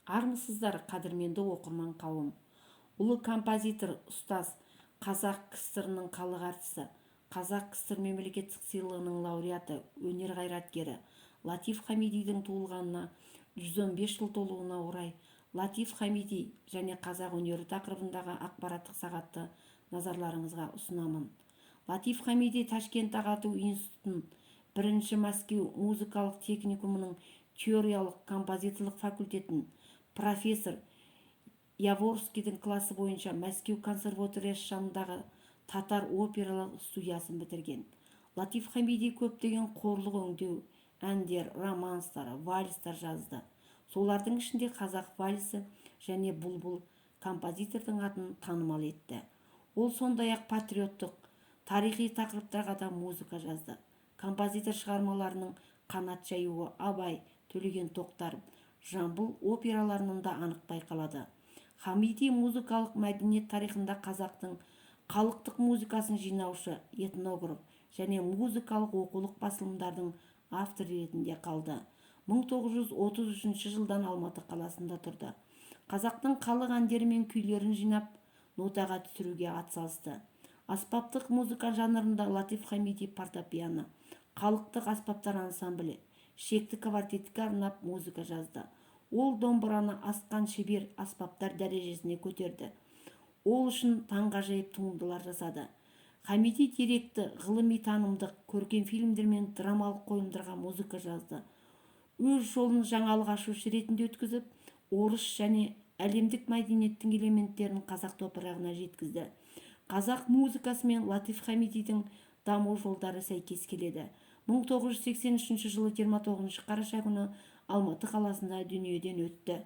Армысыздар, қадірменді оқырман қауым. Ұлы композитор, ұстаз, қазақ КСР-ның халық әртісі, қазақ КСР мемлекеттік сыйлығының лауреаты, өнер қайраткері Латиф Хамидидің туылғанына 115 жыл толуына орай Латиф Хамиди және қазақ өнері тақырыбындағы ақпараттық сағатты назарларыңызға ұсынамын. Латиф Хамиди Ташкент ағарту институтын, бірінші Мәскеу музыкалық техникумының теориялық композиторлық факультетін, профессор Яворскийдің класы бойынша Мәскеу консерваториясы жанындағы татар опералық студиясын бітірген. Латиф Хамиди көптеген қорлық өңдеу, әндер, романстар, вальстар жазды. Солардың ішінде қазақ вальсі және бұлбұл композитордың атын танымал етті. Ол сондай-ақ патриоттық, тарихи тақырыптарға да музыка жазды. Композитор шығармаларының қанат жаюы Абай, Төлеген Тоқтар, Жамбыл операларынан да анық байқалады. Хамиди музыкалық мәдениет тарихында қазақтың халықтық музыкасын жинаушы, этнограф және музыкалық оқулық басылымдардың автор ретінде қалды. 1933 жылдан Алматы қаласында тұрды. Қазақтың халық әндері мен күйлерін жинап, нотаға түсіруге атсалысты. Аспаптық музыка жанрында Латиф Хамиди фортепиано, халықтық аспаптар ансамблі, шекті квартетке арнап музыка жазды. Ол домбыраны асқан шебер аспаптар дәрежесіне көтерді. Ол үшін таңғажайып туындылар жасады. Хамиди деректі, ғылыми танымдық, көркем фильмдер мен драмалық қойылымдарға музыка жазды. Өз жолын жаңалық ашушы ретінде өткізіп, орыс және әлемдік мәдениеттің элементтерін қазақ топырағына жеткізді. Қазақ музыкасы мен Латиф Хамидидің даму жолдары сәйкес келеді. 1983 жылы 29 қараша күні Алматы қаласында дүниеден өтті.